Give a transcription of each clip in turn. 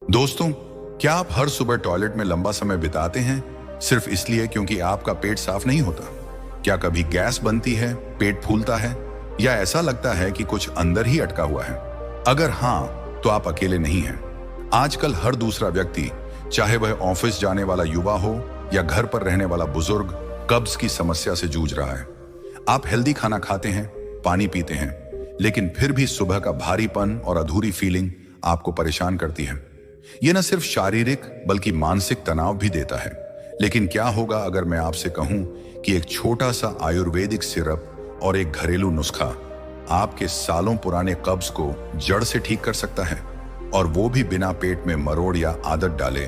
दोस्तों, क्या आप हर सुबह टॉयलेट में लंबा समय बिताते हैं सिर्फ इसलिए क्योंकि आपका पेट साफ नहीं होता? क्या कभी गैस बनती है, पेट फूलता है, या ऐसा लगता है कि कुछ अंदर ही अटका हुआ है? अगर हाँ, तो आप अकेले नहीं हैं। आजकल हर दूसरा व्यक्ति, चाहे वह ऑफिस जाने वाला युवा हो या घर पर रहने वाला बुजुर्ग, कब्ज की समस्या से जूझ रहा है। आप हेल्दी खाना खाते हैं, पानी पीते हैं, लेकिन फिर भी सुबह का भारीपन और अधूरी फीलिंग आपको परेशान करती है। यह न सिर्फ शारीरिक बल्कि मानसिक तनाव भी देता है। लेकिन क्या होगा अगर मैं आपसे कहूं कि एक छोटा सा आयुर्वेदिक सिरप और एक घरेलू नुस्खा आपके सालों पुराने कब्ज को जड़ से ठीक कर सकता है, और वो भी बिना पेट में मरोड़ या आदत डाले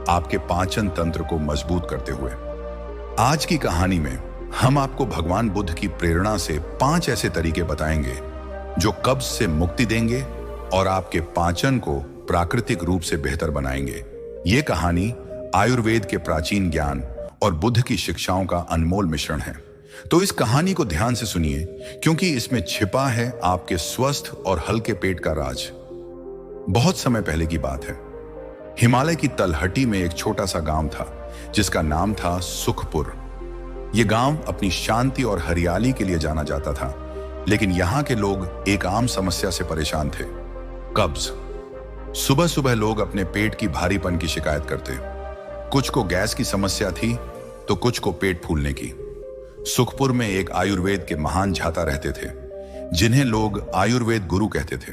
आपके पाचन तंत्र को मजबूत करते हुए। आज की कहानी में हम आपको भगवान बुद्ध की प्रेरणा से 5 ऐसे तरीके बताएंगे जो कब्ज से मुक्ति देंगे और आपके पाचन को प्राकृतिक रूप से बेहतर बनाएंगे। ये कहानी आयुर्वेद के प्राचीन ज्ञान और बुद्ध की शिक्षाओं का अनमोल मिश्रण है। तो इस कहानी को ध्यान से सुनिए, क्योंकि इसमें छिपा है आपके स्वस्थ और हल्के पेट का राज। बहुत समय पहले की बात है। हिमालय की तलहटी में एक छोटा सा गांव था जिसका नाम था सुखपुर। यह गांव अपनी शांति और हरियाली के लिए जाना जाता था, लेकिन यहां के लोग एक आम समस्या से परेशान थे, कब्ज। सुबह सुबह लोग अपने पेट की भारीपन की शिकायत करते। कुछ को गैस की समस्या थी तो कुछ को पेट फूलने की। सुखपुर में एक आयुर्वेद के महान झाता रहते थे, जिन्हें लोग आयुर्वेद गुरु कहते थे।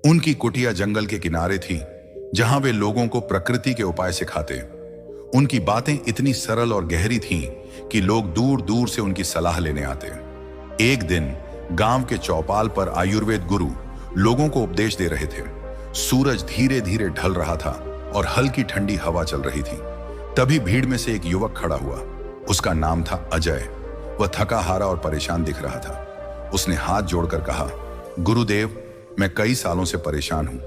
उनकी कुटिया जंगल के किनारे थी, जहां वे लोगों को प्रकृति के उपाय सिखाते। उनकी बातें इतनी सरल और गहरी थीं कि लोग दूर दूर से उनकी सलाह लेने आते। एक दिन गांव के चौपाल पर आयुर्वेद गुरु लोगों को उपदेश दे रहे थे। सूरज धीरे धीरे ढल रहा था और हल्की ठंडी हवा चल रही थी। तभी भीड़ में से एक युवक खड़ा हुआ। उसका नाम था अजय। वह थका हारा और परेशान दिख रहा था। उसने हाथ जोड़कर कहा, गुरुदेव, मैं कई सालों से परेशान हूं।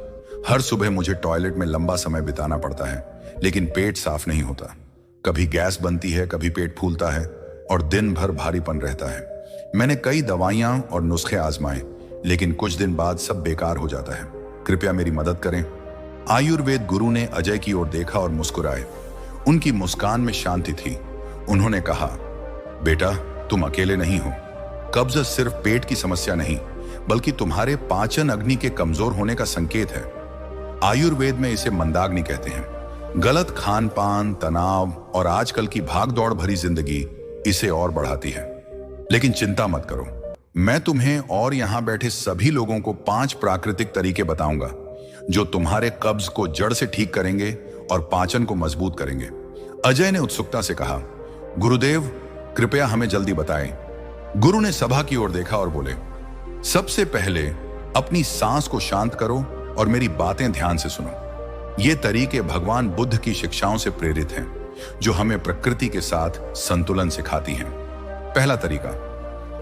हर सुबह मुझे टॉयलेट में लंबा समय बिताना पड़ता है, लेकिन पेट साफ नहीं होता। कभी गैस बनती है, कभी पेट फूलता है और दिन भर भारीपन रहता है। मैंने कई दवाइयां और नुस्खे आजमाए, लेकिन कुछ दिन बाद सब बेकार हो जाता है। कृपया मेरी मदद करें। आयुर्वेद गुरु ने अजय की ओर देखा और मुस्कुराए। उनकी मुस्कान में शांति थी। उन्होंने कहा, बेटा, तुम अकेले नहीं हो। कब्ज सिर्फ पेट की समस्या नहीं, बल्कि तुम्हारे पाचन अग्नि के कमजोर होने का संकेत है। आयुर्वेद में इसे मंदाग्नि कहते हैं। गलत खान पान, तनाव और आजकल की भागदौड़ भरी जिंदगी इसे और बढ़ाती है। लेकिन चिंता मत करो, मैं तुम्हें और यहां बैठे सभी लोगों को 5 प्राकृतिक तरीके बताऊंगा जो तुम्हारे कब्ज को जड़ से ठीक करेंगे और पाचन को मजबूत करेंगे। अजय ने उत्सुकता से कहा, गुरुदेव, कृपया हमें जल्दी बताएं। गुरु ने सभा की ओर देखा और बोले, सबसे पहले अपनी सांस को शांत करो और मेरी बातें ध्यान से सुनो। ये तरीके भगवान बुद्ध की शिक्षाओं से प्रेरित हैं, जो हमें प्रकृति के साथ संतुलन सिखाती हैं। पहला तरीका,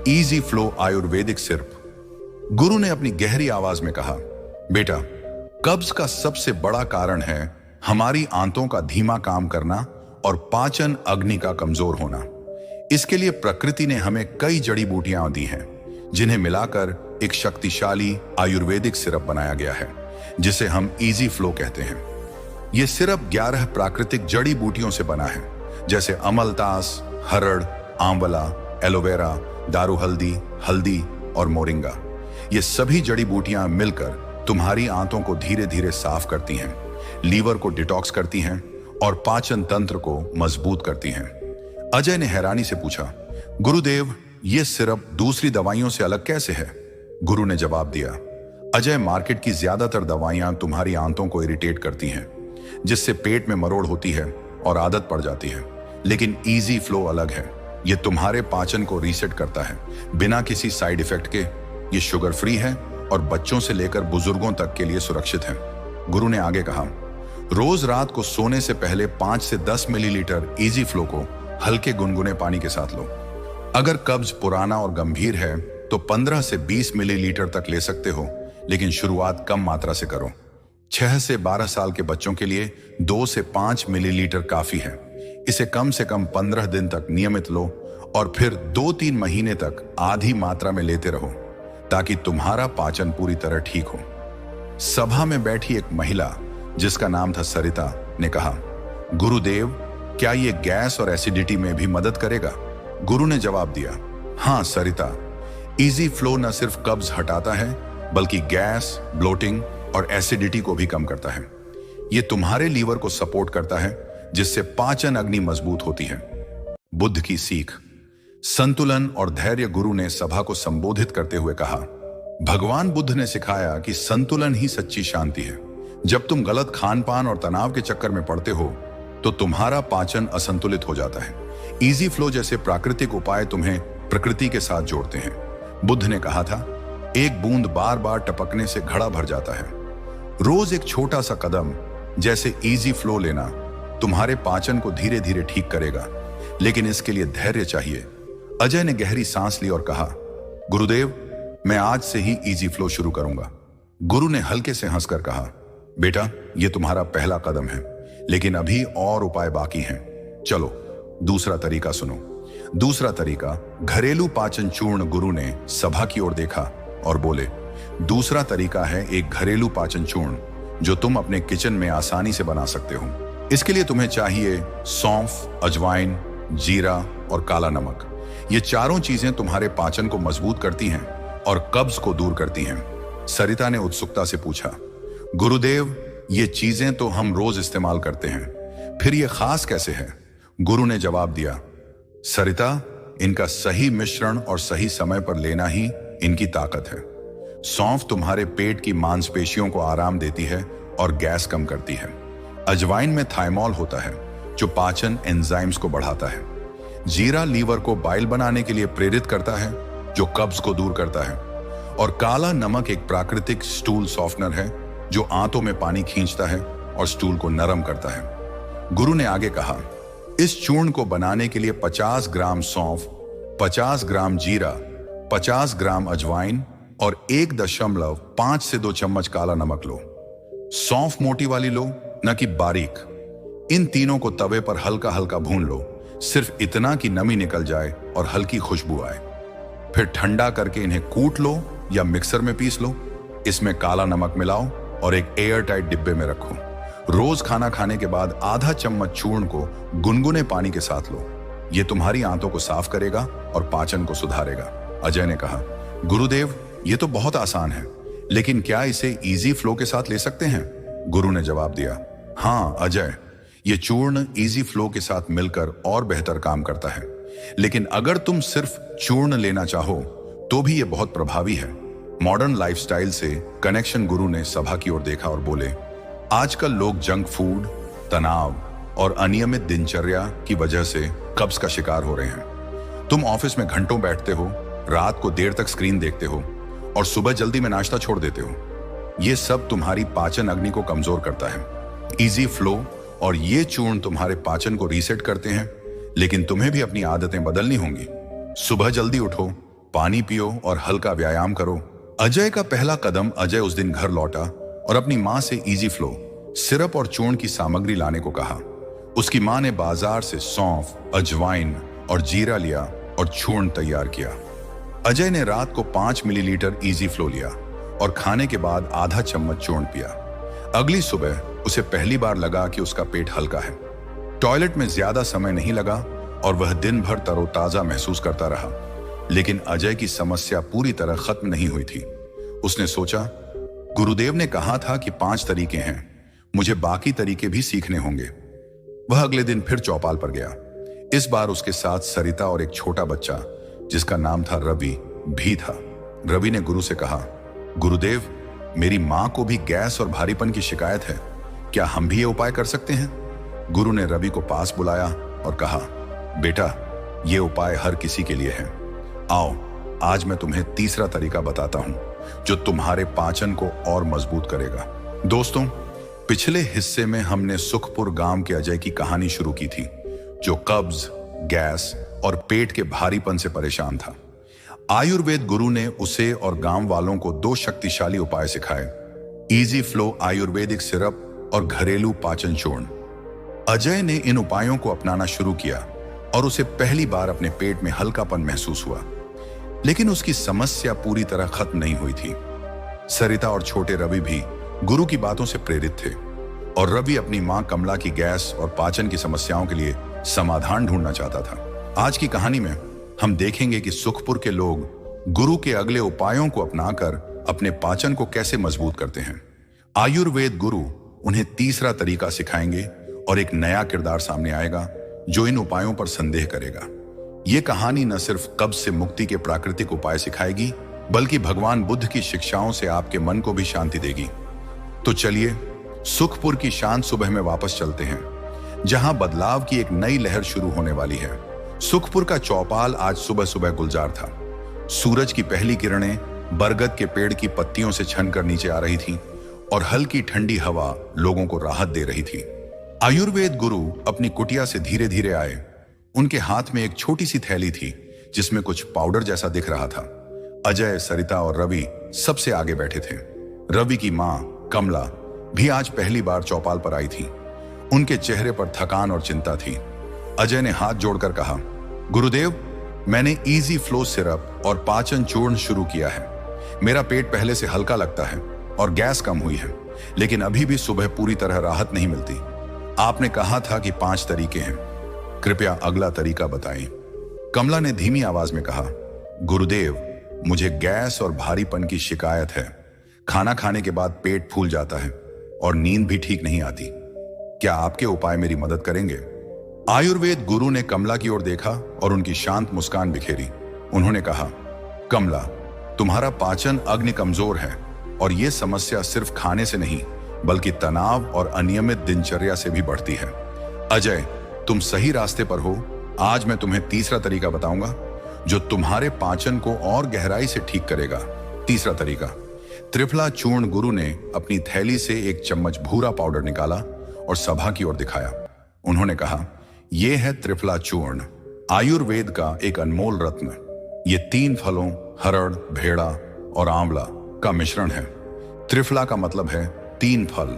इजी फ्लो आयुर्वेदिक सिरप। गुरु ने अपनी गहरी आवाज में कहा, बेटा, कब्ज का सबसे बड़ा कारण है हमारी आंतों का धीमा काम करना और पाचन अग्नि का कमजोर होना। इसके लिए प्रकृति ने हमें कई जड़ी बूटियां दी हैं, जिन्हें मिलाकर एक शक्तिशाली आयुर्वेदिक सिरप बनाया गया है, जिसे हम इजी फ्लो कहते हैं। यह सिरप 11 प्राकृतिक जड़ी बूटियों से बना है, जैसे अमलतास, हरड़, आंवला, एलोवेरा, दारू हल्दी, हल्दी और मोरिंगा। ये सभी जड़ी बूटियां मिलकर तुम्हारी आंतों को धीरे धीरे साफ करती हैं, लीवर को डिटॉक्स करती हैं और पाचन तंत्र को मजबूत करती हैं। अजय ने हैरानी से पूछा, गुरुदेव, ये सिरप दूसरी दवाइयों से अलग कैसे है? गुरु ने जवाब दिया, अजय, मार्केट की ज्यादातर दवाइयां तुम्हारी आंतों को इरिटेट करती हैं, जिससे पेट में मरोड़ होती है और आदत पड़ जाती है। लेकिन इजी फ्लो अलग है। ये तुम्हारे पाचन को रीसेट करता है, बिना किसी साइड इफेक्ट के। ये शुगर फ्री है और बच्चों से लेकर बुजुर्गों तक के लिए सुरक्षित है। गुरु ने आगे कहा, रोज रात को सोने से पहले 5 से 10 मिलीलीटर इजी फ्लो को हल्के गुनगुने पानी के साथ लो। अगर कब्ज पुराना और गंभीर है तो 15 से 20 मिलीलीटर तक ले सकते हो, लेकिन शुरुआत कम मात्रा से करो। 6 से 12 साल के बच्चों के लिए 2 से 5 मिलीलीटर काफी है। इसे कम से कम 15 दिन तक नियमित लो और फिर 2-3 महीने तक आधी मात्रा में लेते रहो, ताकि तुम्हारा पाचन पूरी तरह ठीक हो। सभा में बैठी एक महिला जिसका नाम था सरिता, ने कहा, गुरुदेव, क्या ये गैस और एसिडिटी में भी मदद करेगा? गुरु ने जवाब दिया, हाँ सरिता, इजी फ्लो न सिर्फ कब्ज हटाता है बल्कि गैस, ब्लोटिंग और एसिडिटी को भी कम करता है। ये तुम्हारे लीवर को सपोर्ट करता है, जिससे पाचन अग्नि मजबूत होती है। बुद्ध की सीख। संतुलन और धैर्य। गुरु ने सभा को संबोधित करते हुए कहा, भगवान बुद्ध ने सिखाया कि संतुलन ही सच्ची शांति है। जब तुम गलत खान पान और तनाव के चक्कर में पड़ते हो तो तुम्हारा पाचन असंतुलित हो जाता है। इजी फ्लो जैसे प्राकृतिक उपाय तुम्हें प्रकृति के साथ जोड़ते हैं। बुद्ध ने कहा था, एक बूंद बार बार टपकने से घड़ा भर जाता है। रोज एक छोटा सा कदम जैसे इजी फ्लो लेना तुम्हारे पाचन को धीरे धीरे ठीक करेगा, लेकिन इसके लिए धैर्य चाहिए। अजय ने गहरी सांस ली और कहा, गुरुदेव, मैं आज से ही इजी फ्लो शुरू करूंगा। गुरु ने हल्के से हंसकर कहा, बेटा, यह तुम्हारा पहला कदम है, लेकिन अभी और उपाय बाकी हैं। चलो दूसरा तरीका सुनो। दूसरा तरीका, घरेलू पाचन चूर्ण। गुरु ने सभा की ओर देखा और बोले, दूसरा तरीका है एक घरेलू पाचन चूर्ण जो तुम अपने किचन में आसानी से बना सकते हो। इसके लिए तुम्हें चाहिए सौंफ, अजवाइन, जीरा और काला नमक। ये चारों चीजें तुम्हारे पाचन को मजबूत करती हैं और कब्ज को दूर करती हैं। सरिता ने उत्सुकता से पूछा, गुरुदेव, ये चीजें तो हम रोज इस्तेमाल करते हैं, फिर ये खास कैसे है? गुरु ने जवाब दिया, सरिता, इनका सही मिश्रण और सही समय पर लेना ही इनकी ताकत है। सौंफ तुम्हारे पेट की मांसपेशियों को आराम देती है और गैस कम करती है। अजवाइन में थाइमोल होता है जो पाचन एंजाइम्स को बढ़ाता है। जीरा लीवर को बाइल बनाने के लिए प्रेरित करता है जो कब्ज को दूर करता है। और काला नमक एक प्राकृतिक स्टूल सॉफ्टनर है जो आंतों में पानी खींचता है और स्टूल को नरम करता है। गुरु ने आगे कहा, इस चूर्ण को बनाने के लिए 50 ग्राम सौंफ, 50 ग्राम जीरा, 50 ग्राम अजवाइन और 1.5 से 2 चम्मच काला नमक लो। सौंफ मोटी वाली लो, न कि बारीक। इन तीनों को तवे पर हल्का हल्का भून लो, सिर्फ इतना कि नमी निकल जाए और हल्की खुशबू आए। फिर ठंडा करके इन्हें कूट लो या मिक्सर में पीस लो। इसमें काला नमक मिलाओ और एक एयर टाइट डिब्बे में रखो। रोज खाना खाने के बाद आधा चम्मच चूर्ण को गुनगुने पानी के साथ लो। यह तुम्हारी आंतों को साफ करेगा और पाचन को सुधारेगा। अजय ने कहा, गुरुदेव, ये तो बहुत आसान है, लेकिन क्या इसे इजी फ्लो के साथ ले सकते हैं? गुरु ने जवाब दिया, हाँ अजय, ये चूर्ण इजी फ्लो के साथ मिलकर और बेहतर काम करता है। लेकिन अगर तुम सिर्फ चूर्ण लेना चाहो तो भी ये बहुत प्रभावी है। मॉडर्न लाइफस्टाइल से कनेक्शन। गुरु ने सभा की ओर देखा और बोले, आजकल लोग जंक फूड, तनाव और अनियमित दिनचर्या की वजह से कब्ज का शिकार हो रहे हैं। तुम ऑफिस में घंटों बैठते हो, रात को देर तक स्क्रीन देखते हो और सुबह जल्दी में नाश्ता छोड़ देते हो। ये सब तुम्हारी पाचन अग्नि को कमजोर करता है। इजी फ्लो और ये चूर्ण तुम्हारे पाचन को रीसेट करते हैं, लेकिन तुम्हें भी अपनी आदतें बदलनी होंगी। सुबह जल्दी उठो, पानी पियो और हल्का व्यायाम करो। अजय का पहला कदम। अजय उस दिन घर लौटा और अपनी मां से इजी फ्लो, सिरप और चूर्ण की सामग्री लाने को कहा। उसकी मां ने बाजार से सौंफ, अजवाइन और जीरा लिया और चूर्ण तैयार किया। अजय ने रात को 5 मिलीलीटर इजी फ्लो लिया और खाने के बाद आधा चम्मच चूर्ण पिया। अगली सुबह उसे पहली बार लगा कि उसका पेट हल्का है। टॉयलेट में ज्यादा समय नहीं लगा और वह दिन भर तरोताजा महसूस करता रहा। लेकिन अजय की समस्या पूरी तरह खत्म नहीं हुई थी। उसने सोचा, गुरुदेव ने कहा था कि 5 तरीके हैं, मुझे बाकी तरीके भी सीखने होंगे। वह अगले दिन फिर चौपाल पर गया। इस बार उसके साथ सरिता और एक छोटा बच्चा जिसका नाम था रवि भी था। रवि ने गुरु से कहा, गुरुदेव, मेरी मां को भी गैस और भारीपन की शिकायत है, क्या हम भी ये उपाय कर सकते हैं? गुरु ने रवि को पास बुलाया और कहा, बेटा, ये उपाय हर किसी के लिए है। आओ, आज मैं तुम्हें तीसरा तरीका बताता हूं जो तुम्हारे पाचन को और मजबूत करेगा। दोस्तों, पिछले हिस्से में हमने सुखपुर गांव के अजय की कहानी शुरू की थी, जो कब्ज, गैस और पेट के भारीपन से परेशान था। आयुर्वेद गुरु ने उसे और गांव वालों को 2 शक्तिशाली उपाय सिखाए, इजी फ्लो आयुर्वेदिक सिरप और घरेलू पाचन चूर्ण। अजय ने इन उपायों को अपनाना शुरू किया और उसे पहली बार अपने पेट में हल्कापन महसूस हुआ, लेकिन उसकी समस्या पूरी तरह खत्म नहीं हुई थी। सरिता और छोटे रवि भी गुरु की बातों से प्रेरित थे और रवि अपनी मां कमला की गैस और पाचन की समस्याओं के लिए समाधान ढूंढना चाहता था। आज की कहानी में हम देखेंगे कि सुखपुर के लोग गुरु के अगले उपायों को अपनाकर अपने पाचन को कैसे मजबूत करते हैं। आयुर्वेद गुरु उन्हें तीसरा तरीका सिखाएंगे और एक नया किरदार सामने आएगा जो इन उपायों पर संदेह करेगा। ये कहानी न सिर्फ कब्ज से मुक्ति के प्राकृतिक उपाय सिखाएगी, बल्कि भगवान बुद्ध की शिक्षाओं से आपके मन को भी शांति देगी। तो चलिए सुखपुर की शांत सुबह में वापस चलते हैं, जहां बदलाव की एक नई लहर शुरू होने वाली है। सुखपुर का चौपाल आज सुबह सुबह गुलजार था। सूरज की पहली किरणें बरगद के पेड़ की पत्तियों से छनकर नीचे आ रही थीं और हल्की ठंडी हवा लोगों को राहत दे रही थी। आयुर्वेद गुरु अपनी कुटिया से धीरे धीरे आए। उनके हाथ में एक छोटी सी थैली थी जिसमें कुछ पाउडर जैसा दिख रहा था। अजय, सरिता और रवि सबसे आगे बैठे थे। रवि की मां कमला भी आज पहली बार चौपाल पर आई थी। उनके चेहरे पर थकान और चिंता थी। अजय ने हाथ जोड़कर कहा, गुरुदेव, मैंने इजी फ्लो सिरप और पाचन चूर्ण शुरू किया है। मेरा पेट पहले से हल्का लगता है और गैस कम हुई है, लेकिन अभी भी सुबह पूरी तरह राहत नहीं मिलती। आपने कहा था कि 5 तरीके हैं, कृपया अगला तरीका बताएं। कमला ने धीमी आवाज में कहा, गुरुदेव, मुझे गैस और भारीपन की शिकायत है। खाना खाने के बाद पेट फूल जाता है और नींद भी ठीक नहीं आती। क्या आपके उपाय मेरी मदद करेंगे? आयुर्वेद गुरु ने कमला की ओर देखा और उनकी शांत मुस्कान बिखेरी। उन्होंने कहा, कमला, तुम्हारा पाचन अग्नि कमजोर है और यह समस्या सिर्फ खाने से नहीं बल्कि तनाव और अनियमित दिनचर्या से भी बढ़ती है। अजय, तुम सही रास्ते पर हो। आज मैं तुम्हें तीसरा तरीका बताऊंगा जो तुम्हारे पाचन को और गहराई से ठीक करेगा। तीसरा तरीका, त्रिफला चूर्ण। गुरु ने अपनी थैली से एक चम्मच भूरा पाउडर निकाला और सभा की ओर दिखाया। उन्होंने कहा, यह है त्रिफला चूर्ण, आयुर्वेद का एक अनमोल रत्न। ये 3 फलों हरड़, भेड़ा और आंवला का मिश्रण है। त्रिफला का मतलब है 3 फल।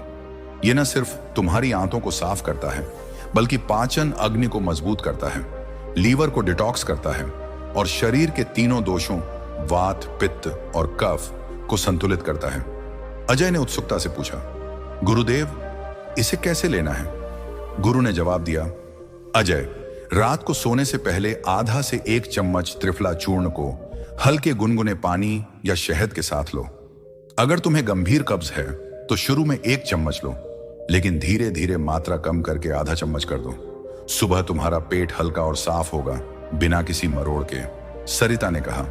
यह न सिर्फ तुम्हारी आंतों को साफ करता है बल्कि पाचन अग्नि को मजबूत करता है, लीवर को डिटॉक्स करता है और शरीर के तीनों दोषों वात, पित्त और कफ को संतुलित करता है। अजय ने उत्सुकता से पूछा, गुरुदेव, इसे कैसे लेना है? गुरु ने जवाब दिया, अजय, रात को सोने से पहले आधा से 1 चम्मच त्रिफला चूर्ण को हल्के गुनगुने पानी या शहद के साथ लो। अगर तुम्हें गंभीर कब्ज है तो शुरू में 1 चम्मच लो, लेकिन धीरे धीरे मात्रा कम करके आधा चम्मच कर दो। सुबह तुम्हारा पेट हल्का और साफ होगा, बिना किसी मरोड़ के। सरिता ने कहा,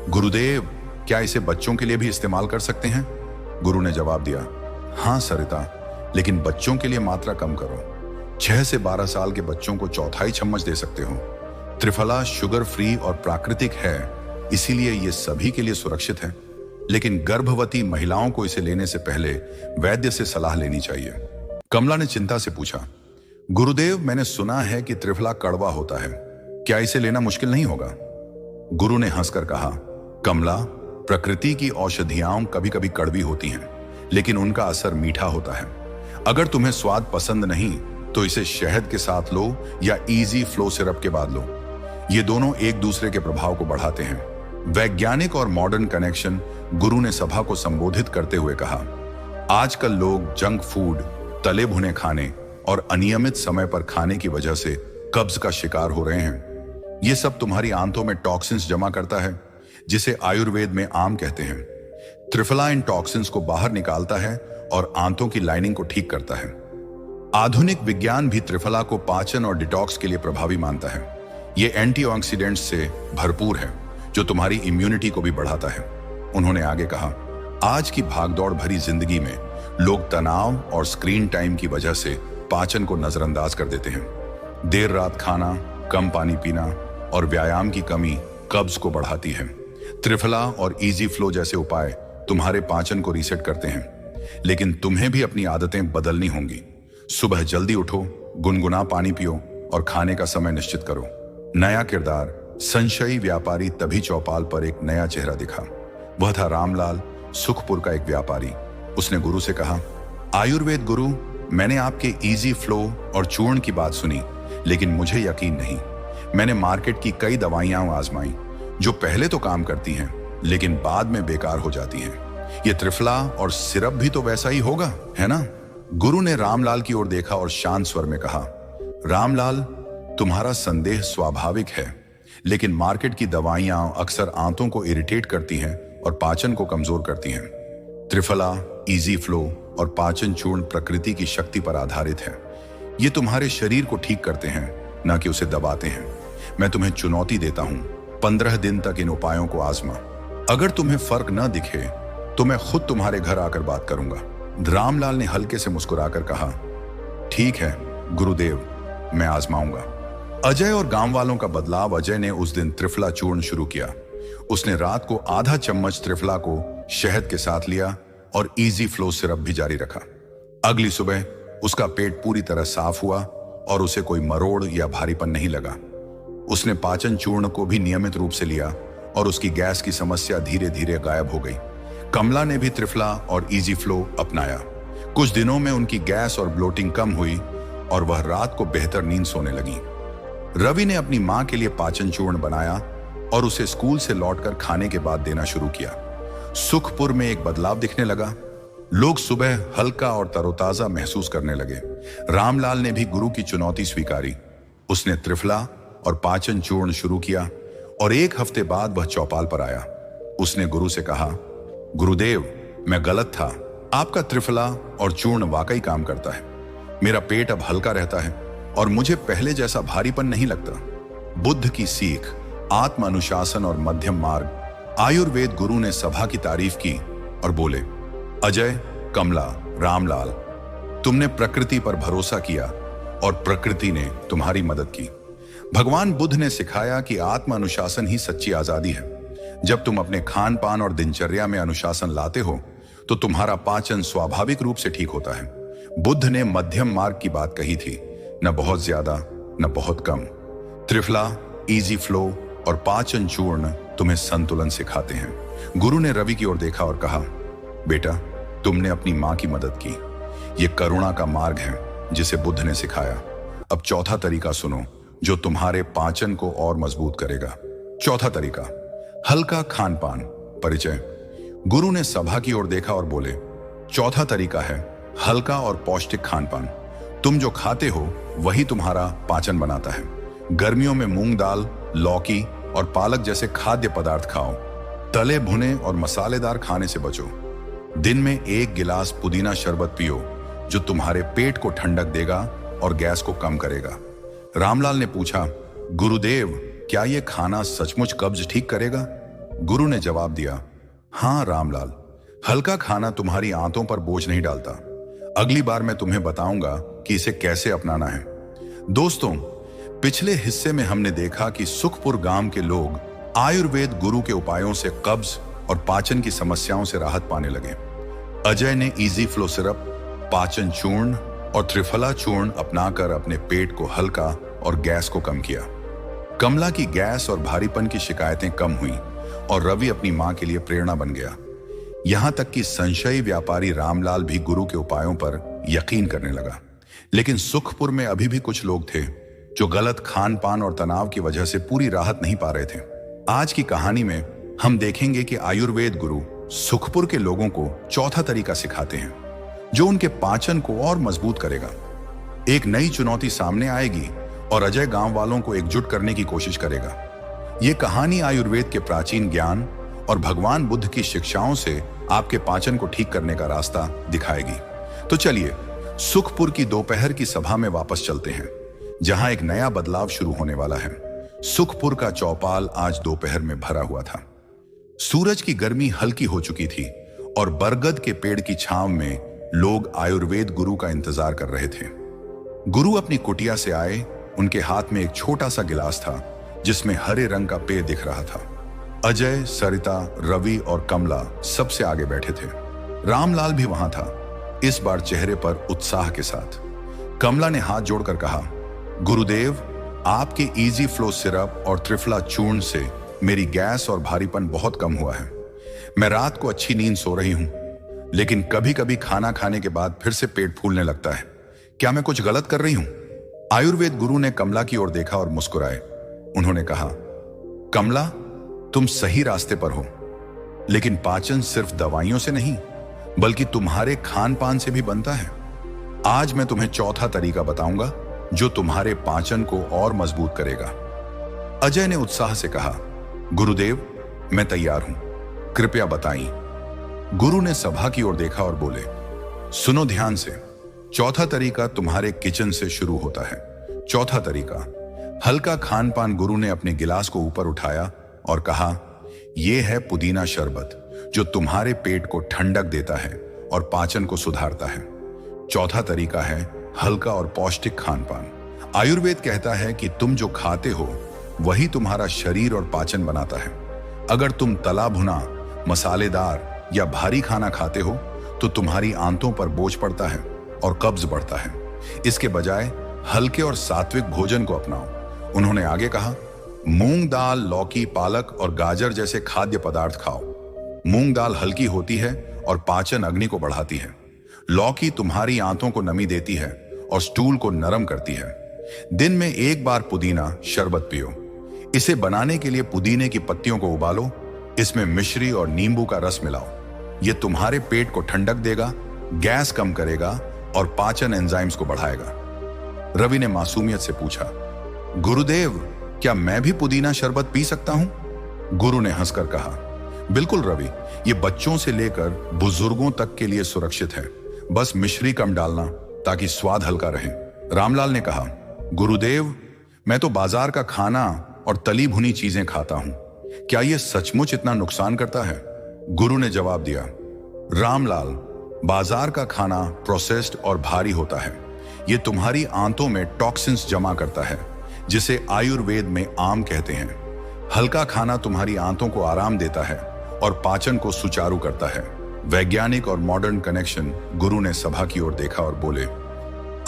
गुरुदेव, क्या इसे बच्चों के लिए भी इस्तेमाल कर सकते हैं? गुरु ने जवाब दिया, हाँ सरिता, लेकिन बच्चों के लिए मात्रा कम करो। 6 से 12 साल के बच्चों को 1/4 चम्मच दे सकते हो। त्रिफला शुगर फ्री और प्राकृतिक है, इसीलिए ये सभी के लिए सुरक्षित है, लेकिन गर्भवती महिलाओं को इसे लेने से पहले वैद्य से सलाह लेनी चाहिए। कमला ने चिंता से पूछा, गुरुदेव, मैंने सुना है कि त्रिफला कड़वा होता है, क्या इसे लेना मुश्किल नहीं होगा? गुरु ने हंसकर कहा, कमला, प्रकृति की औषधियां कभी कभी कड़वी होती हैं, लेकिन उनका असर मीठा होता है। अगर तुम्हें स्वाद पसंद नहीं तो इसे शहद के साथ लो या इजी फ्लो सिरप के बाद लो। ये दोनों एक दूसरे के प्रभाव को बढ़ाते हैं। वैज्ञानिक और मॉडर्न कनेक्शन। गुरु ने सभा को संबोधित करते हुए कहा, आजकल लोग जंक फूड, तले भुने खाने और अनियमित समय पर खाने की वजह से कब्ज का शिकार हो रहे हैं। ये सब तुम्हारी आंतों में टॉक्सिन्स जमा करता है, जिसे आयुर्वेद में आम कहते हैं। त्रिफला इन टॉक्सिन्स को बाहर निकालता है और आंतों की लाइनिंग को ठीक करता है। आधुनिक विज्ञान भी त्रिफला को पाचन और डिटॉक्स के लिए प्रभावी मानता है। ये एंटीऑक्सीडेंट्स से भरपूर है जो तुम्हारी इम्यूनिटी को भी बढ़ाता है। उन्होंने आगे कहा, आज की भागदौड़ भरी जिंदगी में लोग तनाव और स्क्रीन टाइम की वजह से पाचन को नजरअंदाज कर देते हैं। देर रात खाना, कम पानी पीना और व्यायाम की कमी कब्ज को बढ़ाती है। त्रिफला और इजी फ्लो जैसे उपाय तुम्हारे पाचन को रीसेट करते हैं, लेकिन तुम्हें भी अपनी आदतें बदलनी होंगी। सुबह जल्दी उठो, गुनगुना पानी पियो और खाने का समय निश्चित करो। नया किरदार। संशयी व्यापारी। तभी चौपाल पर एक नया चेहरा दिखा। वह था रामलाल, सुखपुर का एक व्यापारी। उसने गुरु से कहा, आयुर्वेद गुरु, मैंने आपके इजी फ्लो और चूर्ण की बात सुनी, लेकिन मुझे यकीन नहीं। मैंने मार्केट की कई दवाइयां आजमाई जो पहले तो काम करती हैं लेकिन बाद में बेकार हो जाती हैं। ये त्रिफला और सिरप भी तो वैसा ही होगा, है ना? गुरु ने रामलाल की ओर देखा और शांत स्वर में कहा, रामलाल, तुम्हारा संदेह स्वाभाविक है, लेकिन मार्केट की दवाइयां अक्सर आंतों को इरिटेट करती हैं और पाचन को कमजोर करती हैं। त्रिफला, इजी फ्लो और पाचन चूर्ण प्रकृति की शक्ति पर आधारित है। ये तुम्हारे शरीर को ठीक करते हैं, न कि उसे दबाते हैं। मैं तुम्हें चुनौती देता हूं, 15 दिन तक इन उपायों को आजमा। अगर तुम्हें फर्क न दिखे तो मैं खुद तुम्हारे घर आकर बात करूंगा। रामलाल ने हल्के से मुस्कुराकर कहा, ठीक है गुरुदेव, मैं आजमाऊंगा। अजय और गांव वालों का बदलाव। अजय ने उस दिन त्रिफला चूर्ण शुरू किया। उसने रात को आधा चम्मच त्रिफला को शहद के साथ लिया और इजी फ्लो सिरप भी जारी रखा। अगली सुबह उसका पेट पूरी तरह साफ हुआ और उसे कोई मरोड़ या भारीपन नहीं लगा। उसने पाचन चूर्ण को भी नियमित रूप से लिया और उसकी गैस की समस्या धीरे धीरे गायब हो गई। कमला ने भी त्रिफला और इजी फ्लो अपनाया। कुछ दिनों में उनकी गैस और ब्लोटिंग कम हुई और वह रात को बेहतर नींद सोने लगी। रवि ने अपनी मां के लिए पाचन चूर्ण बनाया और उसे स्कूल से लौटकर खाने के बाद देना शुरू किया। सुखपुर में एक बदलाव दिखने लगा। लोग सुबह हल्का और तरोताजा महसूस करने लगे। रामलाल ने भी गुरु की चुनौती स्वीकारी। उसने त्रिफला और पाचन चूर्ण शुरू किया और एक हफ्ते बाद वह चौपाल पर आया। उसने गुरु से कहा, गुरुदेव, मैं गलत था। आपका त्रिफला और चूर्ण वाकई काम करता है। मेरा पेट अब हल्का रहता है और मुझे पहले जैसा भारीपन नहीं लगता। बुद्ध की सीख, आत्म अनुशासन और मध्यम मार्ग। आयुर्वेद गुरु ने सभा की तारीफ की और बोले, अजय, कमला, रामलाल, तुमने प्रकृति पर भरोसा किया और प्रकृति ने तुम्हारी मदद की। भगवान बुद्ध ने सिखाया कि आत्म अनुशासन ही सच्ची आजादी है। जब तुम अपने खान पान और दिनचर्या में अनुशासन लाते हो तो तुम्हारा पाचन स्वाभाविक रूप से ठीक होता है। बुद्ध ने मध्यम मार्ग की बात कही थी, न बहुत ज्यादा न बहुत कम। त्रिफला, इजी फ्लो और पाचन चूर्ण तुम्हें संतुलन सिखाते हैं। गुरु ने रवि की ओर देखा और कहा, बेटा, तुमने अपनी मां की मदद की। यह करुणा का मार्ग है जिसे बुद्ध ने सिखाया। अब चौथा तरीका सुनो जो तुम्हारे पाचन को और मजबूत करेगा। चौथा तरीका, हल्का खान पान। परिचय। गुरु ने सभा की ओर देखा और बोले, चौथा तरीका है हल्का और पौष्टिक खान पान। तुम जो खाते हो वही तुम्हारा पाचन बनाता है। गर्मियों में मूंग दाल, लौकी और पालक जैसे खाद्य पदार्थ खाओ। तले भुने और मसालेदार खाने से बचो। दिन में 1 गिलास पुदीना शरबत पियो जो तुम्हारे पेट को ठंडक देगा और गैस को कम करेगा। रामलाल ने पूछा, गुरुदेव, क्या यह खाना सचमुच कब्ज ठीक करेगा? गुरु ने जवाब दिया, हाँ रामलाल, हल्का खाना तुम्हारी आंतों पर बोझ नहीं डालता। अगली बार मैं तुम्हें बताऊंगा कि इसे कैसे अपनाना है। दोस्तों, पिछले हिस्से में हमने देखा कि सुखपुर गांव के लोग आयुर्वेद गुरु के उपायों से कब्ज और पाचन की समस्याओं से राहत पाने लगे। अजय ने इजी फ्लो सिरप, पाचन चूर्ण और त्रिफला चूर्ण अपनाकर अपने पेट को हल्का और गैस को कम किया। कमला की गैस और भारीपन की शिकायतें कम हुई और रवि अपनी मां के लिए प्रेरणा बन गया। यहां तक कि संशयी व्यापारी रामलाल भी गुरु के उपायों पर यकीन करने लगा। लेकिन सुखपुर में अभी भी कुछ लोग थे जो गलत खान पान और तनाव की वजह से पूरी राहत नहीं पा रहे थे। आज की कहानी में हम देखेंगे कि आयुर्वेद गुरु सुखपुर के लोगों को चौथा तरीका सिखाते हैं जो उनके पाचन को और मजबूत करेगा। एक नई चुनौती सामने आएगी और अजय गांव वालों को एकजुट करने की कोशिश करेगा। यह कहानी आयुर्वेद के प्राचीन ज्ञान और भगवान बुद्ध की शिक्षाओं से आपके पाचन को ठीक करने का रास्ता दिखाएगी। तो चलिए सुखपुर की दोपहर की सभा में वापस चलते हैं जहां एक नया बदलाव शुरू होने वाला है। सुखपुर का चौपाल आज दोपहर में भरा हुआ था। सूरज की गर्मी हल्की हो चुकी थी और बरगद के पेड़ की छांव में लोग आयुर्वेद गुरु का इंतजार कर रहे थे। गुरु अपनी कुटिया से आए। उनके हाथ में एक छोटा सा गिलास था जिसमें हरे रंग का पेय दिख रहा था। अजय, सरिता, रवि और कमला सबसे आगे बैठे थे। रामलाल भी वहां था, इस बार चेहरे पर उत्साह के साथ। कमला ने हाथ जोड़कर कहा, गुरुदेव, आपके इजी फ्लो सिरप और त्रिफला चूर्ण से मेरी गैस और भारीपन बहुत कम हुआ है। मैं रात को अच्छी नींद सो रही हूं, लेकिन कभी कभी खाना खाने के बाद फिर से पेट फूलने लगता है। क्या मैं कुछ गलत कर रही हूं? आयुर्वेद गुरु ने कमला की ओर देखा और मुस्कुराए। उन्होंने कहा, कमला, तुम सही रास्ते पर हो, लेकिन पाचन सिर्फ दवाइयों से नहीं बल्कि तुम्हारे खान पान से भी बनता है। आज मैं तुम्हें चौथा तरीका बताऊंगा जो तुम्हारे पाचन को और मजबूत करेगा। अजय ने उत्साह से कहा, गुरुदेव, मैं तैयार हूं, कृपया बताइए। गुरु ने सभा की ओर देखा और बोले, सुनो ध्यान से, चौथा तरीका तुम्हारे किचन से शुरू होता है। चौथा तरीका, हल्का खान पान। गुरु ने अपने गिलास को ऊपर उठाया और कहा, यह है पुदीना शरबत जो तुम्हारे पेट को ठंडक देता है और पाचन को सुधारता है। चौथा तरीका है हल्का और पौष्टिक खान पान। आयुर्वेद कहता है कि तुम जो खाते हो वही तुम्हारा शरीर और पाचन बनाता है। अगर तुम तला भुना, मसालेदार या भारी खाना खाते हो तो तुम्हारी आंतों पर बोझ पड़ता है और कब्ज बढ़ता है। इसके बजाय हल्के और सात्विक भोजन को अपनाओ। उन्होंने आगे कहा, मूंग दाल, लौकी, पालक और गाजर जैसे खाद्य पदार्थ खाओ। मूंग दाल हल्की होती है और पाचन अग्नि को बढ़ाती है। लौकी तुम्हारी आंतों को नमी देती है और स्टूल को नरम करती है। दिन में एक बार पुदीना शरबत पियो। इसे बनाने के लिए पुदीने की पत्तियों को उबालो, इसमें मिश्री और नींबू का रस मिलाओ। यह तुम्हारे पेट को ठंडक देगा, गैस कम करेगा और पाचन एंजाइम्स को बढ़ाएगा। रवि ने मासूमियत से पूछा, गुरुदेव, क्या मैं भी पुदीना शरबत पी सकता हूं? गुरु ने हंसकर कहा, बिल्कुल रवि, ये बच्चों से लेकर बुजुर्गों तक के लिए सुरक्षित है। बस मिश्री कम डालना ताकि स्वाद हल्का रहे। रामलाल ने कहा, गुरुदेव, मैं तो बाजार का खाना और तली भुनी चीजें खाता हूं, क्या यह सचमुच इतना नुकसान करता है? गुरु ने जवाब दिया, रामलाल, बाजार का खाना प्रोसेस्ड और भारी होता है। यह तुम्हारी आंतों में टॉक्सिन्स जमा करता है, जिसे आयुर्वेद में आम कहते हैं। हल्का खाना तुम्हारी आंतों को आराम देता है और पाचन को सुचारू करता है। वैज्ञानिक और मॉडर्न कनेक्शन। गुरु ने सभा की ओर देखा और बोले,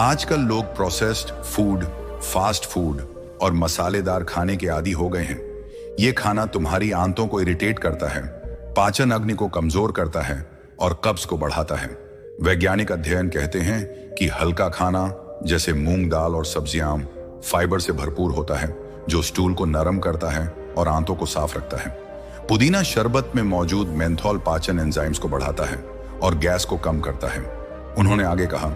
आजकल लोग प्रोसेस्ड फूड, फास्ट फूड और मसालेदार खाने के आदी हो गए हैं। यह खाना तुम्हारी आंतों को इरिटेट करता है, पाचन अग्नि को कमजोर करता है और कब्ज को बढ़ाता है। वैज्ञानिक अध्ययन कहते हैं कि हल्का खाना जैसे मूंग दाल और सब्जियां फाइबर से भरपूर होता है, जो स्टूल को नरम करता है और आंतों को साफ रखता है। पुदीना शरबत में मौजूद मेंथोल पाचन एंजाइम्स को बढ़ाता है और गैस को कम करता है। उन्होंने आगे कहा,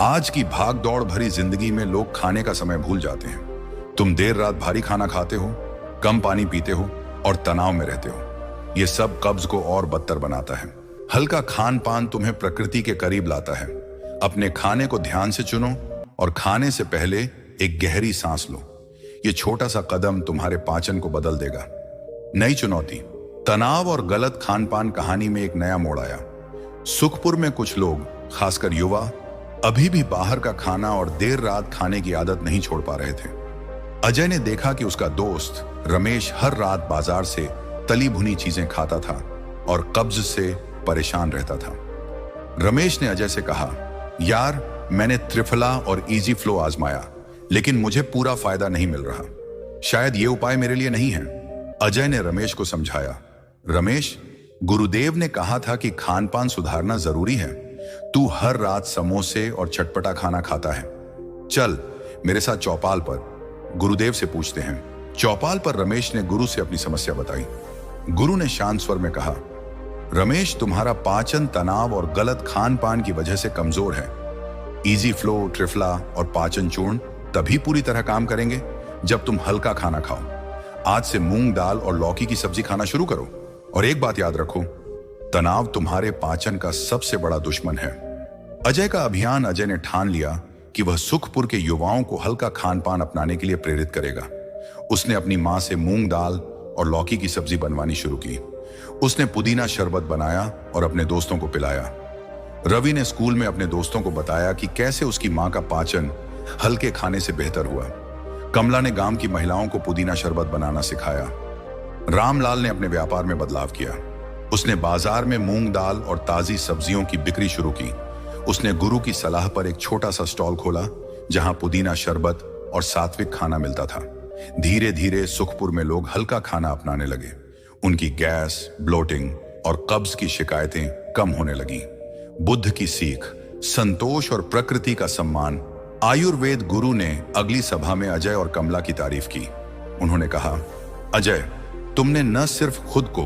आज की भाग दौड़ भरी जिंदगी में लोग खाने का समय भूल जाते हैं। तुम देर रात भारी खाना खाते हो, कम पानी पीते हो और तनाव में रहते हो। यह सब कब्ज को और बदतर बनाता है। हल्का खान पान तुम्हें प्रकृति के करीब लाता है। अपने खाने को ध्यान से चुनो और खाने से पहले एक गहरी सांस लो। यह छोटा सा कदम तुम्हारे पाचन को बदल देगा। नई चुनौती, तनाव और गलत खान पान कहानी में एक नया मोड़ आया। सुखपुर में कुछ लोग, खासकर युवा, अभी भी बाहर का खाना और देर रात खाने की आदत नहीं छोड़ पा रहे थे। अजय ने देखा कि उसका दोस्त रमेश हर रात बाजार से तली भुनी चीजें खाता था और कब्ज से परेशान रहता था। रमेश ने अजय से कहा, यार, मैंने त्रिफला और इजी फ्लो आजमाया, लेकिन मुझे पूरा फायदा नहीं मिल रहा। शायद ये उपाय मेरे लिए नहीं है। अजय ने रमेश को समझाया, रमेश, गुरुदेव ने कहा था कि खान पान सुधारना जरूरी है। तू हर रात समोसे और चटपटा खाना खाता है। चल मेरे साथ चौपाल पर, गुरुदेव से पूछते हैं। चौपाल पर रमेश ने गुरु से अपनी समस्या बताई। गुरु ने शांत स्वर में कहा, रमेश, तुम्हारा पाचन तनाव और गलत खान पान की वजह से कमजोर है। इजी फ्लो, त्रिफला और पाचन चूर्ण तभी पूरी तरह काम करेंगे जब तुम हल्का खाना खाओ। आज से मूंग दाल और लौकी की सब्जी खाना शुरू करो। और एक बात याद रखो, तनाव तुम्हारे पाचन का सबसे बड़ा दुश्मन है। अजय का अभियान, अजय ने ठान लिया कि वह सुखपुर के युवाओं को हल्का खान पान अपनाने के लिए प्रेरित करेगा। उसने अपनी मां से मूंग दाल और लौकी की सब्जी बनवानी शुरू की। उसने पुदीना शरबत बनाया और अपने दोस्तों को पिलाया। रवि ने स्कूल में अपने दोस्तों को बताया कि कैसे उसकी मां का पाचन हल्के खाने से बेहतर हुआ। कमला ने गांव की महिलाओं को पुदीना शरबत बनाना सिखाया। रामलाल ने अपने व्यापार में बदलाव किया। उसने बाजार में मूंग दाल और ताजी सब्जियों की बिक्री शुरू की। उसने गुरु की सलाह पर एक छोटा सा स्टॉल खोला जहां पुदीना शरबत और सात्विक खाना मिलता था। धीरे धीरे सुखपुर में लोग हल्का खाना अपनाने लगे। उनकी गैस, ब्लोटिंग और कब्ज की शिकायतें कम होने लगी। बुद्ध की सीख, संतोष और प्रकृति का सम्मान। आयुर्वेद गुरु ने अगली सभा में अजय और कमला की तारीफ की। उन्होंने कहा, अजय, तुमने न सिर्फ खुद को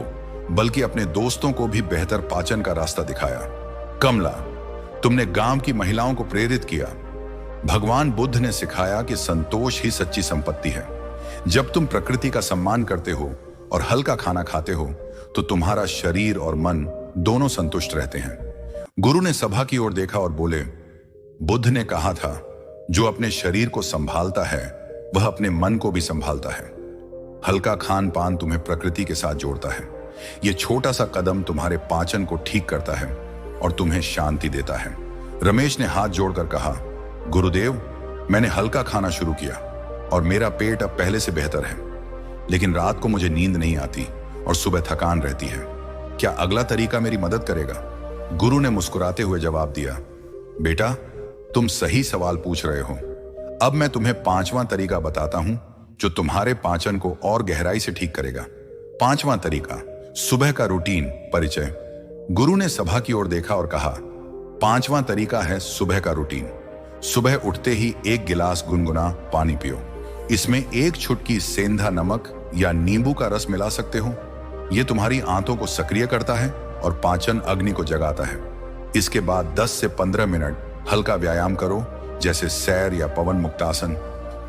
बल्कि अपने दोस्तों को भी बेहतर पाचन का रास्ता दिखाया। कमला, तुमने गांव की महिलाओं को प्रेरित किया। भगवान बुद्ध ने सिखाया कि संतोष ही सच्ची संपत्ति है। जब तुम प्रकृति का सम्मान करते हो और हल्का खाना खाते हो तो तुम्हारा शरीर और मन दोनों संतुष्ट रहते हैं। गुरु ने सभा की ओर देखा और बोले, बुद्ध ने कहा था, जो अपने शरीर को संभालता है वह अपने मन को भी संभालता है। हल्का खान पान तुम्हें प्रकृति के साथ जोड़ता है। यह छोटा सा कदम तुम्हारे पाचन को ठीक करता है और तुम्हें शांति देता है। रमेश ने हाथ जोड़कर कहा, गुरुदेव, मैंने हल्का खाना शुरू किया और मेरा पेट अब पहले से बेहतर है, लेकिन रात को मुझे नींद नहीं आती और सुबह थकान रहती है। क्या अगला तरीका मेरी मदद करेगा? गुरु ने मुस्कुराते हुए जवाब दिया, बेटा, तुम सही सवाल पूछ रहे हो। अब मैं तुम्हें 5वां तरीका बताता हूं जो तुम्हारे पाचन को और गहराई से ठीक करेगा। 5वां तरीका, सुबह का रूटीन परिचय। गुरु ने सभा की ओर देखा और कहा, 5वां तरीका है सुबह का रूटीन। सुबह उठते ही 1 गिलास गुनगुना पानी पियो। इसमें 1 चुटकी सेंधा नमक या नींबू का रस मिला सकते हो। यह तुम्हारी आंतों को सक्रिय करता है और पाचन अग्नि को जगाता है। इसके बाद 10 से 15 मिनट हल्का व्यायाम करो, जैसे सैर या पवन मुक्तासन।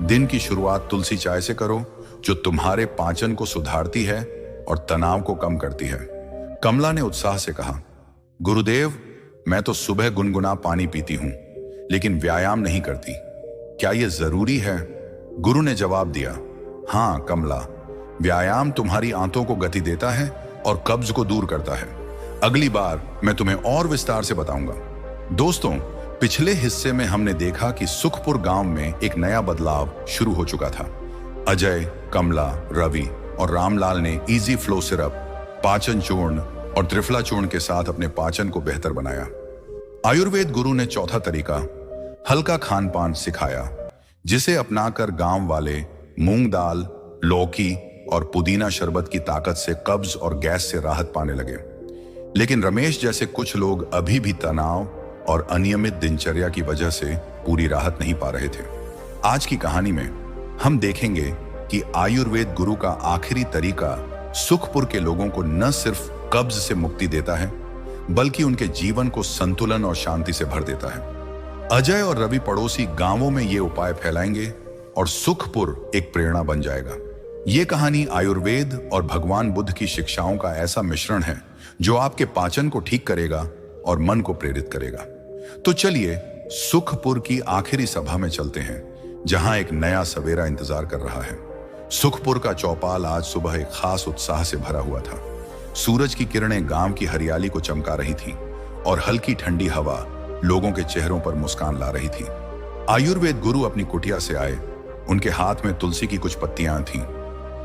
दिन की शुरुआत तुलसी चाय से करो, जो तुम्हारे पाचन को सुधारती है और तनाव को कम करती है। कमला ने उत्साह से कहा, गुरुदेव, मैं तो सुबह गुनगुना पानी पीती हूं, लेकिन व्यायाम नहीं करती। क्या यह जरूरी है? गुरु ने जवाब दिया, हाँ कमला, व्यायाम तुम्हारी आंतों को गति देता है और कब्ज को दूर करता है। अगली बार मैं तुम्हें और विस्तार से बताऊंगा। दोस्तों, पिछले हिस्से में हमने देखा कि सुखपुर गांव में एक नया बदलाव शुरू हो चुका था। अजय, कमला, रवि और रामलाल ने इजी फ्लो सिरप, पाचन चूर्ण और त्रिफला चूर्ण के साथ अपने पाचन को बेहतर बनाया। आयुर्वेद गुरु ने 4था तरीका, हल्का खान पान सिखाया, जिसे अपनाकर गांव वाले मूंग दाल, लौकी और पुदीना शरबत की ताकत से कब्ज और गैस से राहत पाने लगे। लेकिन रमेश जैसे कुछ लोग अभी भी तनाव और अनियमित दिनचर्या की वजह से पूरी राहत नहीं पा रहे थे। आज की कहानी में हम देखेंगे कि आयुर्वेद गुरु का आखिरी तरीका सुखपुर के लोगों को न सिर्फ कब्ज से मुक्ति देता है, बल्कि उनके जीवन को संतुलन और शांति से भर देता है। अजय और रवि पड़ोसी गांवों में ये उपाय फैलाएंगे और सुखपुर एक प्रेरणा बन जाएगा। ये कहानी आयुर्वेद और भगवान बुद्ध की शिक्षाओं का ऐसा मिश्रण है जो आपके पाचन को ठीक करेगा और मन को प्रेरित करेगा। तो चलिए सुखपुर की आखिरी सभा में चलते हैं, जहां एक नया सवेरा इंतजार कर रहा है। सुखपुर का चौपाल आज सुबह एक खास उत्साह से भरा हुआ था। सूरज की किरणें गांव की हरियाली को चमका रही थीं और हल्की ठंडी हवा लोगों के चेहरों पर मुस्कान ला रही थी। आयुर्वेद गुरु अपनी कुटिया से आए। उनके हाथ में तुलसी की कुछ पत्तियां थीं।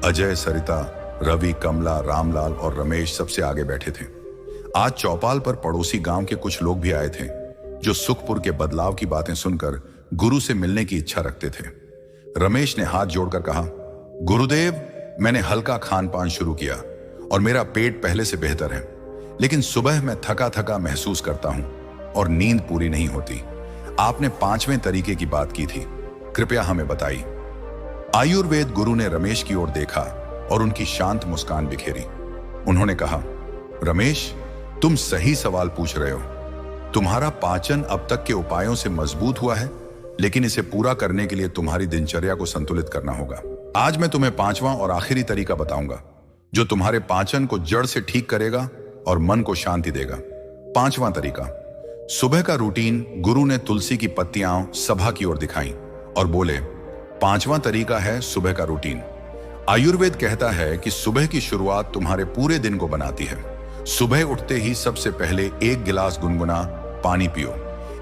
अजय, सरिता, रवि, कमला, रामलाल और रमेश सबसे आगे बैठे थे। आज चौपाल पर पड़ोसी गांव के कुछ लोग भी आए थे, जो सुखपुर के बदलाव की बातें सुनकर गुरु से मिलने की इच्छा रखते थे। रमेश ने हाथ जोड़कर कहा, गुरुदेव, मैंने हल्का खान पान शुरू किया और मेरा पेट पहले से बेहतर है, लेकिन सुबह मैं थका थका महसूस करता हूं और नींद पूरी नहीं होती। आपने 5वें तरीके की बात की थी, कृपया हमें बताइए। आयुर्वेद गुरु ने रमेश की ओर देखा और उनकी शांत मुस्कान बिखेरी। उन्होंने कहा, रमेश, तुम सही सवाल पूछ रहे हो। तुम्हारा पाचन अब तक के उपायों से मजबूत हुआ है, लेकिन इसे पूरा करने के लिए तुम्हारी दिनचर्या को संतुलित करना होगा। आज मैं तुम्हें 5वां और आखिरी तरीका बताऊंगा, जो तुम्हारे पाचन को जड़ से ठीक करेगा और मन को शांति देगा। 5वां तरीका, सुबह का रूटीन। गुरु ने तुलसी की पत्तियां सभा की ओर दिखाई और बोले, 5वां तरीका है सुबह का रूटीन। आयुर्वेद कहता है कि सुबह की शुरुआत तुम्हारे पूरे दिन को बनाती है। सुबह उठते ही सबसे पहले 1 गिलास गुनगुना पानी पियो।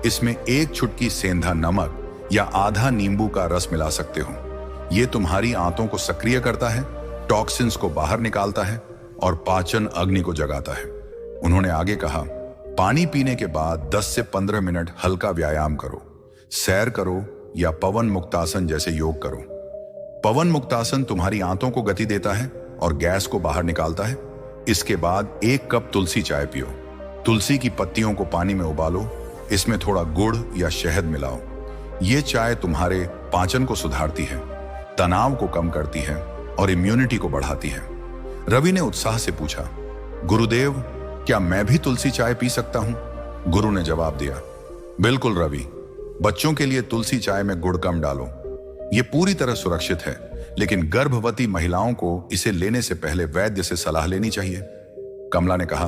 इसमें 1 चुटकी सेंधा नमक या आधा नींबू का रस मिला सकते हो। यह तुम्हारी आंतों को सक्रिय करता है, टॉक्सिन्स को बाहर निकालता है और पाचन अग्नि को जगाता है। उन्होंने आगे कहा, पानी पीने के बाद 10 से 15 मिनट हल्का व्यायाम करो, सैर करो या पवन मुक्तासन जैसे योग करो। पवन मुक्तासन तुम्हारी आंतों को गति देता है और गैस को बाहर निकालता है। इसके बाद 1 कप तुलसी चाय पियो। तुलसी की पत्तियों को पानी में उबालो, इसमें थोड़ा गुड़ या शहद मिलाओ। ये चाय तुम्हारे पाचन को सुधारती है, तनाव को कम करती है और इम्यूनिटी को बढ़ाती है। रवि ने उत्साह से पूछा, गुरुदेव, क्या मैं भी तुलसी चाय पी सकता हूं? गुरु ने जवाब दिया, बिल्कुल रवि, बच्चों के लिए तुलसी चाय में गुड़ कम डालो। ये पूरी तरह सुरक्षित है, लेकिन गर्भवती महिलाओं को इसे लेने से पहले वैद्य से सलाह लेनी चाहिए। कमला ने कहा,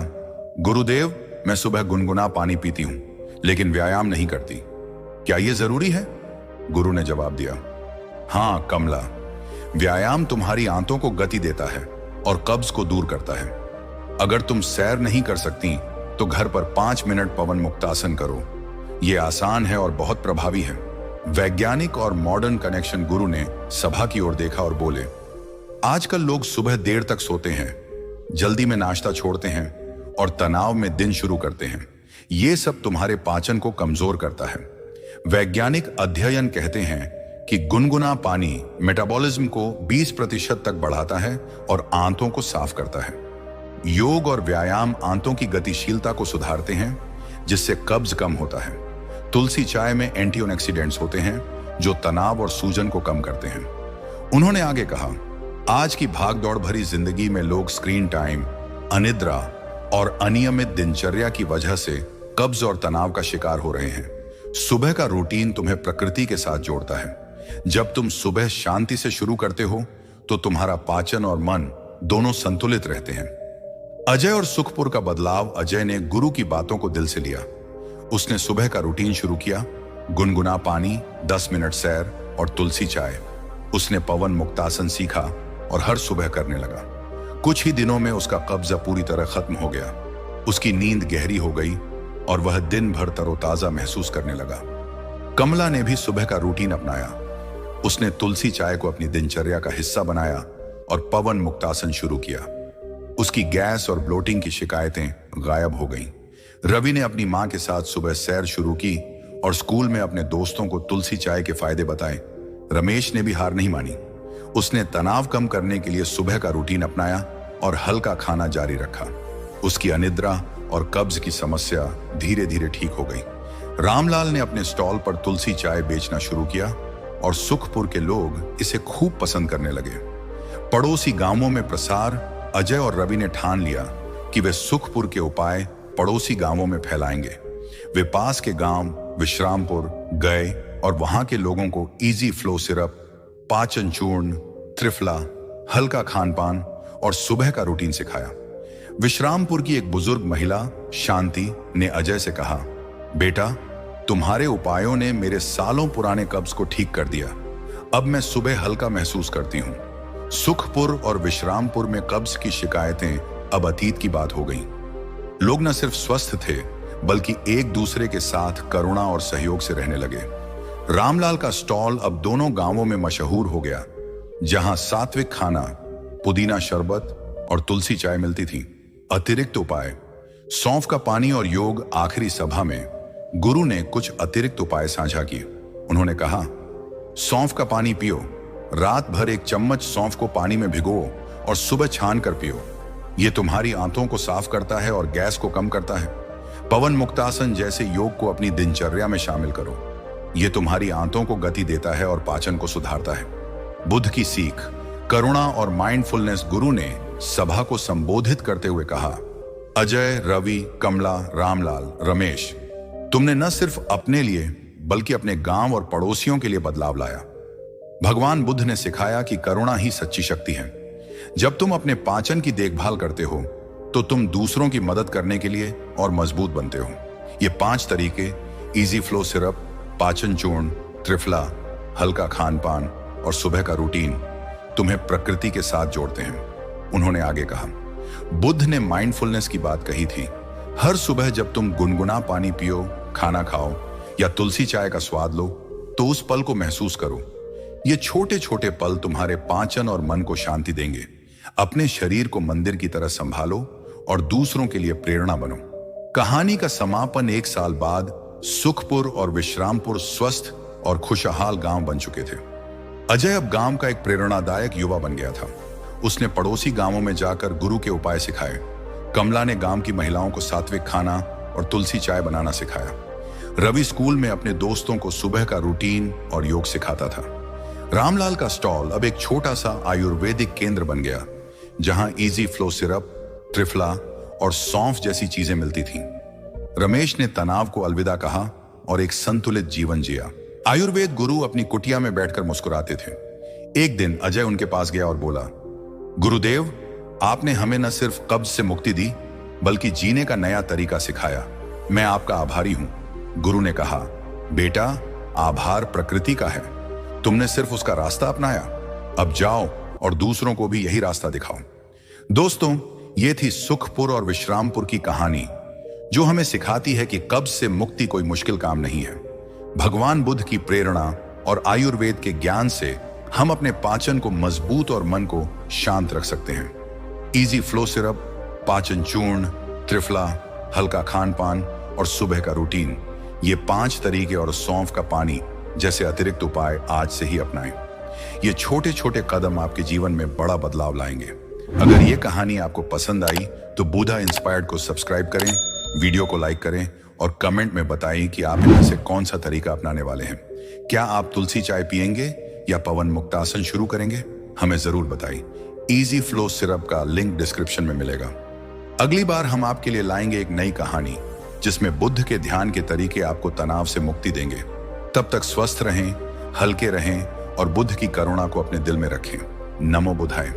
गुरुदेव, मैं सुबह गुनगुना पानी पीती हूं, लेकिन व्यायाम नहीं करती। क्या यह जरूरी है? गुरु ने जवाब दिया, हाँ कमला, व्यायाम तुम्हारी आंतों को गति देता है और कब्ज को दूर करता है। अगर तुम सैर नहीं कर सकती तो घर पर 5 मिनट पवन मुक्तासन करो। यह आसान है और बहुत प्रभावी है। वैज्ञानिक और मॉडर्न कनेक्शन। गुरु ने सभा की ओर देखा और बोले, आजकल लोग सुबह देर तक सोते हैं, जल्दी में नाश्ता छोड़ते हैं और तनाव में दिन शुरू करते हैं। यह सब तुम्हारे पाचन को कमजोर करता है। वैज्ञानिक अध्ययन कहते हैं कि गुनगुना पानी मेटाबॉलिज्म को 20% तक बढ़ाता है और आंतों को साफ करता है। योग और व्यायाम आंतों की गतिशीलता को सुधारते हैं, जिससे कब्ज कम होता है। तुलसी चाय में एंटीऑक्सीडेंट्स होते हैं जो तनाव और सूजन को कम करते हैं। उन्होंने आगे कहा, आज की भागदौड़ भरी जिंदगी में लोग स्क्रीन टाइम, अनिद्रा और अनियमित दिनचर्या की वजह से कब्ज और तनाव का शिकार हो रहे हैं। सुबह का रूटीन तुम्हें प्रकृति के साथ जोड़ता है। जब तुम सुबह शांति से शुरू करते हो तो तुम्हारा पाचन और मन दोनों संतुलित रहते हैं। अजय और सुखपुर का बदलाव। अजय ने गुरु की बातों को दिल से लिया। उसने सुबह का रूटीन शुरू किया, गुनगुना पानी, 10 मिनट सैर और तुलसी चाय। उसने पवन मुक्तासन सीखा और हर सुबह करने लगा। कुछ ही दिनों में उसका कब्जा पूरी तरह खत्म हो गया। उसकी नींद गहरी हो गई और वह दिन भर तरोताजा महसूस करने लगा। कमला ने भी सुबह का रूटीन अपनाया। उसने तुलसी चाय को अपनी दिनचर्या का हिस्सा बनाया और पवन मुक्तासन शुरू किया। उसकी गैस और ब्लोटिंग की शिकायतें गायब हो गईं। रवि ने अपनी मां के साथ सुबह सैर शुरू की और स्कूल में अपने दोस्तों को तुलसी चाय के फायदे बताए। रमेश ने भी हार नहीं मानी। उसने तनाव कम करने के लिए सुबह का रूटीन अपनाया और हल्का खाना जारी रखा। उसकी अनिद्रा और कब्ज की समस्या धीरे धीरे ठीक हो गई। रामलाल ने अपने स्टॉल पर तुलसी चाय बेचना शुरू किया और सुखपुर के लोग इसे खूब पसंद करने लगे। पड़ोसी गांवों में प्रसार। अजय और रवि ने ठान लिया कि वे सुखपुर के उपाय पड़ोसी गांवों में फैलाएंगे। वे पास के गांव विश्रामपुर गए और वहां के लोगों को इजी फ्लो सिरप, पाचन चूर्ण, त्रिफला, हल्का खानपान और सुबह का रूटीन सिखाया। विश्रामपुर की एक बुजुर्ग महिला शांति ने अजय से कहा, बेटा, तुम्हारे उपायों ने मेरे सालों पुराने कब्ज को ठीक कर दिया। अब मैं सुबह हल्का महसूस करती हूँ। सुखपुर और विश्रामपुर में कब्ज की शिकायतें अब अतीत की बात हो गईं। लोग न सिर्फ स्वस्थ थे, बल्कि एक दूसरे के साथ करुणा और सहयोग से रहने लगे। रामलाल का स्टॉल अब दोनों गांवों में मशहूर हो गया, जहां सात्विक खाना, पुदीना शरबत और तुलसी चाय मिलती थी। अतिरिक्त उपाय, सौंफ का पानी और योग। आखिरी सभा में गुरु ने कुछ अतिरिक्त उपाय साझा किए। उन्होंने कहा, सौंफ का पानी पियो। रात भर 1 चम्मच सौंफ को पानी में भिगो और सुबह छान कर पियो। यह तुम्हारी आंतों को साफ करता है और गैस को कम करता है। पवन मुक्तासन जैसे योग को अपनी दिनचर्या में शामिल करो। यह तुम्हारी आंतों को गति देता है और पाचन को सुधारता है। बुद्ध की सीख, करुणा और माइंडफुलनेस। गुरु ने सभा को संबोधित करते हुए कहा, अजय, रवि, कमला, रामलाल, रमेश, तुमने न सिर्फ अपने लिए बल्कि अपने गांव और पड़ोसियों के लिए बदलाव लाया। भगवान बुद्ध ने सिखाया कि करुणा ही सच्ची शक्ति है। जब तुम अपने पाचन की देखभाल करते हो तो तुम दूसरों की मदद करने के लिए और मजबूत बनते हो। ये 5 तरीके, इजी फ्लो सिरप, पाचन चूर्ण, त्रिफला, हल्का खानपान और सुबह का रूटीन, तुम्हें प्रकृति के साथ जोड़ते हैं। उन्होंने आगे कहा, बुद्ध ने माइंडफुलनेस की बात कही थी। हर सुबह जब तुम गुनगुना पानी पियो, खाना खाओ या तुलसी चाय का स्वाद लो, तो उस पल को महसूस करो। ये छोटे छोटे पल तुम्हारे पाचन और मन को शांति देंगे। अपने शरीर को मंदिर की तरह संभालो और दूसरों के लिए प्रेरणा बनो। कहानी का समापन 1 साल बाद सुखपुर और विश्रामपुर स्वस्थ और खुशहाल गांव बन चुके थे। अजय अब गांव का एक प्रेरणादायक युवा बन गया था। उसने पड़ोसी गांवों में जाकर गुरु के उपाय सिखाए। कमला ने गांव की महिलाओं को सात्विक खाना और तुलसी चाय बनाना सिखाया। रवि स्कूल में अपने दोस्तों को सुबह का रूटीन और योग सिखाता था। रामलाल का स्टॉल अब एक छोटा सा आयुर्वेदिक केंद्र बन गया, जहां इजी फ्लो सिरप, त्रिफला और सौंफ जैसी चीजें मिलती थीं। रमेश ने तनाव को अलविदा कहा और एक संतुलित जीवन जिया। आयुर्वेद गुरु अपनी कुटिया में बैठकर मुस्कुराते थे। एक दिन अजय उनके पास गया और बोला, गुरुदेव, आपने हमें न सिर्फ कब्ज से मुक्ति दी बल्कि जीने का नया तरीका सिखाया। मैं आपका आभारी हूं। गुरु ने कहा, बेटा, आभार प्रकृति का है, तुमने सिर्फ उसका रास्ता अपनाया। अब जाओ और दूसरों को भी यही रास्ता दिखाओ। दोस्तों, ये थी सुखपुर और विश्रामपुर की कहानी, जो हमें सिखाती है कि कब्ज से मुक्ति कोई मुश्किल काम नहीं है। भगवान बुद्ध की प्रेरणा और आयुर्वेद के ज्ञान से हम अपने पाचन को मजबूत और मन को शांत रख सकते हैं। इजी फ्लो सिरप, पाचन चूर्ण, त्रिफला, हल्का खान पान और सुबह का रूटीन, ये 5 तरीके और सौंफ का पानी जैसे अतिरिक्त उपाय आज से ही अपनाएं। ये छोटे छोटे कदम आपके जीवन में बड़ा बदलाव लाएंगे। अगर ये कहानी आपको पसंद आई तो बुधा इंस्पायर्ड को सब्सक्राइब करें, वीडियो को लाइक करें और कमेंट में बताएं कि आप इनमें से कौन सा तरीका अपनाने वाले हैं। क्या आप तुलसी चाय पिएंगे या पवन मुक्तासन शुरू करेंगे? हमें जरूर बताइए। इजी फ्लो सिरप का लिंक डिस्क्रिप्शन में मिलेगा। अगली बार हम आपके लिए लाएंगे एक नई कहानी जिसमें बुद्ध के ध्यान के तरीके आपको तनाव से मुक्ति देंगे। तब तक स्वस्थ रहें, हल्के रहें और बुद्ध की करुणा को अपने दिल में रखें। नमो बुधाय।